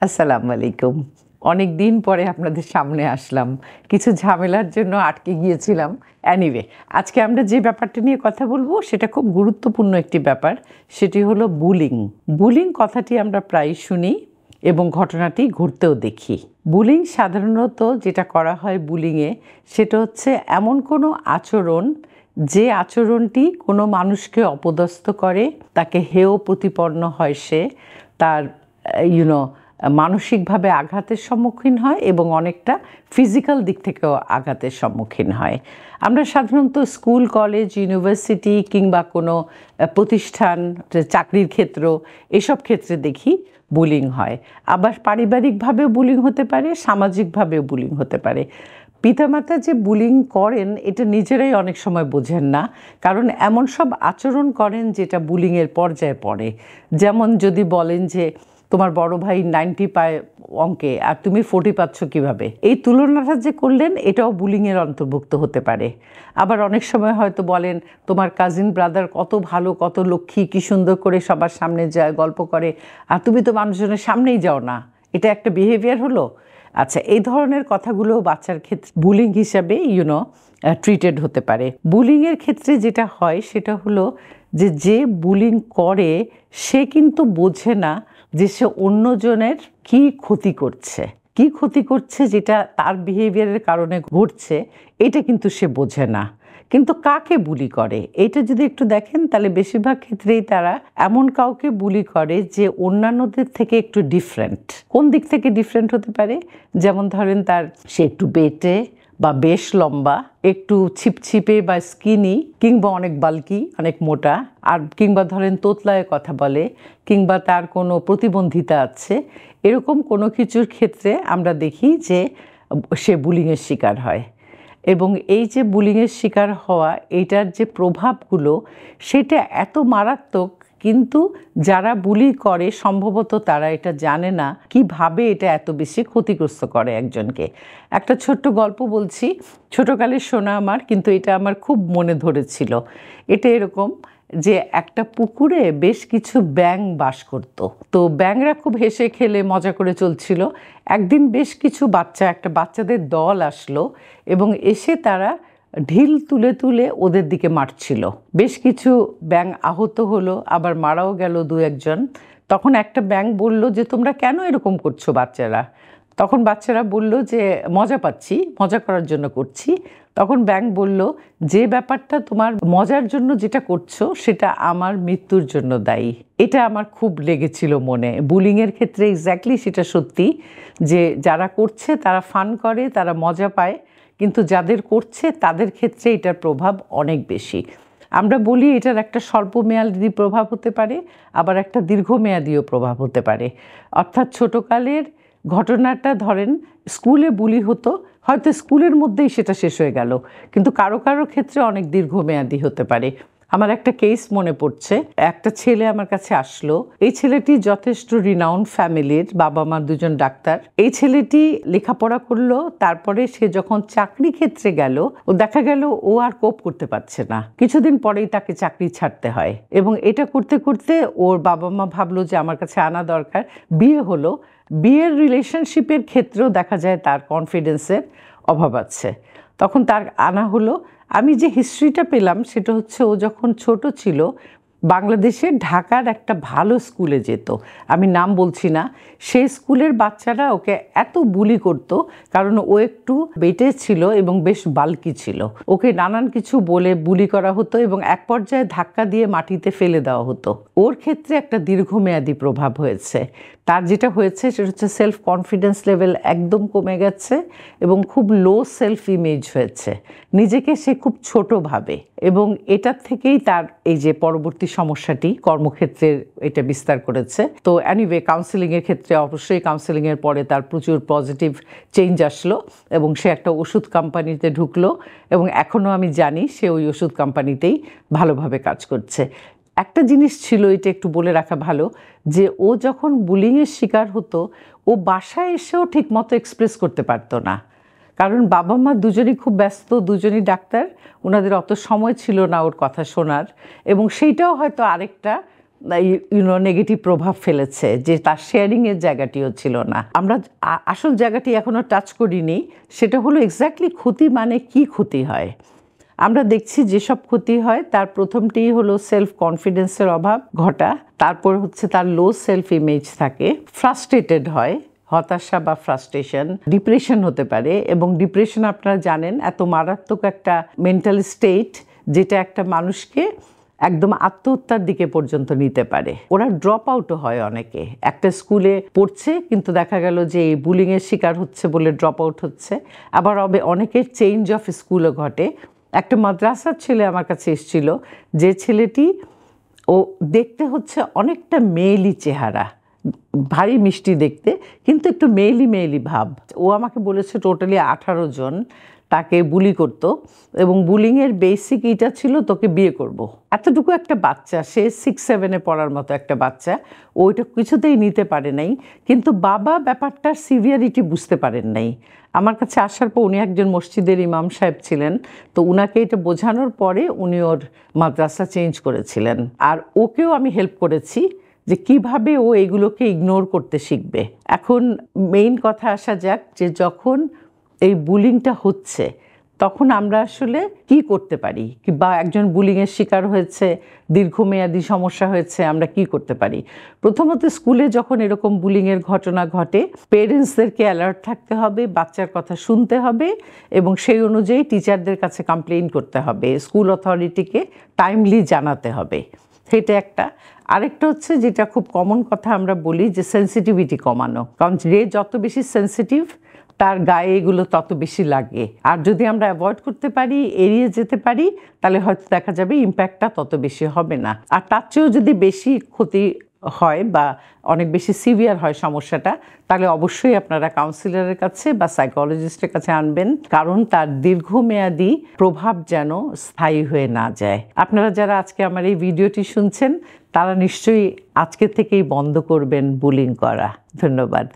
আসসালামু আলাইকুম। অনেক দিন পরে আপনাদের সামনে আসলাম। কিছু ঝামেলার জন্য আটকে গিয়েছিলাম। অ্যানিওয়ে, আজকে আমরা যে ব্যাপারটা নিয়ে কথা বলবো সেটা খুব গুরুত্বপূর্ণ একটি ব্যাপার। সেটি হলো বুলিং। বুলিং কথাটি আমরা প্রায়ই শুনি এবং ঘটনাটি ঘটতেও দেখি। বুলিং সাধারণত যেটা করা হয় বুলিংয়ে সেটা হচ্ছে এমন কোনো আচরণ যে আচরণটি কোনো মানুষকে অপদস্থ করে, তাকে হেয় প্রতিপন্ন হয়, সে তার মানসিকভাবে আঘাতের সম্মুখীন হয় এবং অনেকটা ফিজিক্যাল দিক থেকেও আঘাতের সম্মুখীন হয়। আমরা সাধারণত স্কুল, কলেজ, ইউনিভার্সিটি কিংবা কোনো প্রতিষ্ঠান, চাকরির ক্ষেত্র, এসব ক্ষেত্রে দেখি বুলিং হয়। আবার পারিবারিকভাবেও বুলিং হতে পারে, সামাজিকভাবেও বুলিং হতে পারে। পিতামাতা যে বুলিং করেন এটা নিজেরাই অনেক সময় বোঝেন না, কারণ এমন সব আচরণ করেন যেটা বুলিংয়ের পর্যায়ে পড়ে। যেমন যদি বলেন যে তোমার বড় ভাই 90 পায় অঙ্কে আর তুমি 40 পাচ্ছ কীভাবে, এই তুলনাটা যে করলেন এটাও বুলিংয়ের অন্তর্ভুক্ত হতে পারে। আবার অনেক সময় হয়তো বলেন তোমার কাজিন ব্রাদার কত ভালো, কত লক্ষ্মী, কী সুন্দর করে সবার সামনে যায়, গল্প করে, আর তুমি তো মানুষজনের সামনেই যাও না। এটা একটা বিহেভিয়ার হলো। আচ্ছা, এই ধরনের কথাগুলো বাচ্চার ক্ষেত্রে বুলিং হিসাবে ট্রিটেড হতে পারে। বুলিংয়ের ক্ষেত্রে যেটা হয় সেটা হলো যে বুলিং করে সে কিন্তু বোঝে না যে সে অন্যজনের কী ক্ষতি করছে, যেটা তার বিহেভিয়ারের কারণে ঘটছে, এটা কিন্তু সে বোঝে না। কিন্তু কাকে বুলি করে এটা যদি একটু দেখেন তাহলে বেশিরভাগ ক্ষেত্রেই তারা এমন কাউকে বুলি করে যে অন্যান্যদের থেকে একটু ডিফারেন্ট। কোন দিক থেকে ডিফারেন্ট হতে পারে? যেমন ধরেন সে একটু বেটে বা বেশ লম্বা, একটু ছিপছিপে বা স্কিনি, কিংবা অনেক বাল্কি, অনেক মোটা, আর কিংবা ধরেন তোতলায় কথা বলে, কিংবা তার কোনো প্রতিবন্ধিতা আছে, এরকম কোনো কিছুর ক্ষেত্রে আমরা দেখি যে সে বুলিংয়ের শিকার হয়। এবং এই যে বুলিংয়ের শিকার হওয়া, এইটার যে প্রভাবগুলো সেটা এত মারাত্মক, কিন্তু যারা বুলি করে সম্ভবত তারা এটা জানে না কিভাবে এটা এত বেশি ক্ষতিগ্রস্ত করে একজনকে। একটা ছোট্ট গল্প বলছি, ছোটকালের শোনা আমার, কিন্তু এটা আমার খুব মনে ধরেছিল। এটা এরকম যে একটা পুকুরে বেশ কিছু ব্যাঙ বাস করত। তো ব্যাঙরা খুব হেসে খেলে মজা করে চলছিল। একদিন বেশ কিছু একটা বাচ্চাদের দল আসলো এবং এসে তারা ঢিল তুলে তুলে ওদের দিকে মারছিল। বেশ কিছু ব্যাঙ আহত হলো, আবার মারাও গেল দু একজন। তখন একটা ব্যাঙ বলল যে তোমরা কেন এরকম করছো বাচ্চারা? তখন বাচ্চারা বলল যে মজা পাচ্ছি, মজা করার জন্য করছি। তখন ব্যাঙ বলল যে ব্যাপারটা তোমার মজার জন্য যেটা করছো সেটা আমার মৃত্যুর জন্য দায়ী। এটা আমার খুব লেগেছিল মনে। বুলিংয়ের ক্ষেত্রে এক্স্যাক্টলি সেটা সত্যি, যে যারা করছে তারা ফান করে, তারা মজা পায়, কিন্তু যাদের করছে তাদের ক্ষেত্রে এটার প্রভাব অনেক বেশি। আমরা বলি এটার একটা স্বল্পমেয়াদী প্রভাব হতে পারে, আবার একটা দীর্ঘমেয়াদীও প্রভাব হতে পারে। অর্থাৎ ছোটকালের ঘটনাটা ধরেন স্কুলে বুলি হতো, হয়তো স্কুলের মধ্যেই সেটা শেষ হয়ে গেল, কিন্তু কারো কারো ক্ষেত্রে অনেক দীর্ঘমেয়াদী হতে পারে। আমার একটা কেস মনে পড়ছে, একটা ছেলে আমার কাছে আসলো। এই ছেলেটি যথেষ্ট রিনাউন্ড ফ্যামিলির, বাবা মা দুজন ডাক্তার। এই ছেলেটি লেখাপড়া করলো, তারপরে সে যখন চাকরি ক্ষেত্রে গেল ও দেখা গেল ও আর কোপ করতে পারছে না। কিছুদিন পরেই তাকে চাকরি ছাড়তে হয়, এবং এটা করতে করতে ওর বাবা মা ভাবলো যে আমার কাছে আনা দরকার। বিয়ে হলো, বিয়ের রিলেশনশিপের ক্ষেত্রেও দেখা যায় তার কনফিডেন্সের অভাব আছে, তখন তার আনা হলো। আমি যে হিস্ট্রিটা পেলাম সেটা হচ্ছে ও যখন ছোট ছিল বাংলাদেশে ঢাকার একটা ভালো স্কুলে যেত, আমি নাম বলছি না। সেই স্কুলের বাচ্চারা ওকে এত বুলি করত কারণ ও একটু বেটে ছিল এবং বেশ বাল্কি ছিল। ওকে নানান কিছু বলে বুলি করা হতো এবং এক পর্যায়ে ধাক্কা দিয়ে মাটিতে ফেলে দেওয়া হতো। ওর ক্ষেত্রে একটা দীর্ঘমেয়াদী প্রভাব হয়েছে। তার যেটা হয়েছে সেটা হচ্ছে সেলফ কনফিডেন্স লেভেল একদম কমে গেছে এবং খুব লো সেলফ ইমেজ হয়েছে, নিজেকে সে খুব ছোট ভাবে, এবং এটার থেকেই তার এই যে পরবর্তী সমস্যাটি কর্মক্ষেত্রে এটা বিস্তার করেছে। তো অ্যানিওয়ে, কাউন্সেলিংয়ের ক্ষেত্রে অবশ্যই কাউন্সেলিংয়ের পরে তার প্রচুর পজিটিভ চেঞ্জ আসলো এবং সে একটা ওষুধ কোম্পানিতে ঢুকলো, এবং এখনও আমি জানি সে ওই ওষুধ কোম্পানিতেই ভালোভাবে কাজ করছে। একটা জিনিস ছিল, এটা একটু বলে রাখা ভালো, যে ও যখন বুলিংয়ের শিকার হতো ও বাসায় এসেও ঠিক মতো এক্সপ্রেস করতে পারতো না, কারণ বাবা মা দুজনই খুব ব্যস্ত, দুজনই ডাক্তার, ওনাদের অত সময় ছিল না ওর কথা শোনার, এবং সেইটাও হয়তো আরেকটা নেগেটিভ প্রভাব ফেলেছে, যে তার শেয়ারিংয়ের জায়গাটিও ছিল না। আমরা আসল জায়গাটি এখনও টাচ করিনি, সেটা হলো এক্স্যাক্টলি ক্ষতি মানে কি ক্ষতি হয়। আমরা দেখছি যেসব ক্ষতি হয় তার প্রথমটি হলো সেলফ কনফিডেন্সের অভাব ঘটা, তারপর হচ্ছে তার লো সেলফ ইমেজ থাকে, ফ্রাস্ট্রেটেড হয়, হতাশা বা ফ্রাস্ট্রেশন, ডিপ্রেশন হতে পারে। এবং ডিপ্রেশন আপনারা জানেন এত মারাত্মক একটা মেন্টাল স্টেট যেটা একটা মানুষকে একদম আত্মহত্যার দিকে পর্যন্ত নিতে পারে। ওরা ড্রপ আউটও হয় অনেকে, একটা স্কুলে পড়ছে কিন্তু দেখা গেল যে এই বুলিংয়ের শিকার হচ্ছে বলে ড্রপ আউট হচ্ছে। আবার অনেকের চেঞ্জ অফ স্কুলও ঘটে। একটা মাদ্রাসার ছেলে আমার কাছে এসেছিল, যে ছেলেটি ও দেখতে হচ্ছে অনেকটা মেয়েলি চেহারা, ভারী মিষ্টি দেখতে, কিন্তু একটু মেয়েলি মেয়েলি ভাব। ও আমাকে বলেছে টোটালি 18 জন তাকে বুলি করত, এবং বুলিংয়ের বেসিক এটা ছিল তোকে বিয়ে করব। এতটুকু একটা বাচ্চা, সে 6-7-এ পড়ার মতো একটা বাচ্চা, ওইটা কিছুতেই নিতে পারে নাই। কিন্তু বাবা ব্যাপারটার সিভিয়ারিটি বুঝতে পারেন নাই। আমার কাছে আসার পর, উনি একজন মসজিদের ইমাম সাহেব ছিলেন, তো উনাকে এটা বোঝানোর পরে উনি ওর মাদ্রাসা চেঞ্জ করেছিলেন। আর ওকেও আমি হেল্প করেছি যে কিভাবে ও এগুলোকে ইগনোর করতে শিখবে। এখন মেইন কথা আসা যাক, যে যখন এই বুলিংটা হচ্ছে তখন আমরা আসলে কি করতে পারি, বা একজন বুলিংয়ের শিকার হয়েছে, দীর্ঘমেয়াদী সমস্যা হয়েছে, আমরা কি করতে পারি। প্রথমত, স্কুলে যখন এরকম বুলিংয়ের ঘটনা ঘটে, পেরেন্টসদেরকে অ্যালার্ট থাকতে হবে, বাচ্চার কথা শুনতে হবে, এবং সেই অনুযায়ী টিচারদের কাছে কমপ্লেইন করতে হবে, স্কুল অথরিটিকে টাইমলি জানাতে হবে। সেটা একটা। আরেকটা হচ্ছে যেটা খুব কমন কথা আমরা বলি, যে সেন্সিটিভিটি কমানো। কারণ যে যত বেশি সেন্সিটিভ তার গায়ে এগুলো তত বেশি লাগে। আর যদি আমরা অ্যাভয়েড করতে পারি, এড়িয়ে যেতে পারি, তাহলে হয়তো দেখা যাবে ইম্প্যাক্টটা তত বেশি হবে না। আর তার চেয়েও যদি বেশি ক্ষতি হয় বা অনেক বেশি সিভিয়ার হয় সমস্যাটা, তাহলে অবশ্যই আপনারা কাউন্সিলরের কাছে বা সাইকোলজিস্টের কাছে আনবেন, কারণ তার দীর্ঘমেয়াদী প্রভাব যেন স্থায়ী হয়ে না যায়। আপনারা যারা আজকে আমার এই ভিডিওটি শুনছেন, তারা নিশ্চয়ই আজকে থেকেই বন্ধ করবেন বুলিং করা। ধন্যবাদ।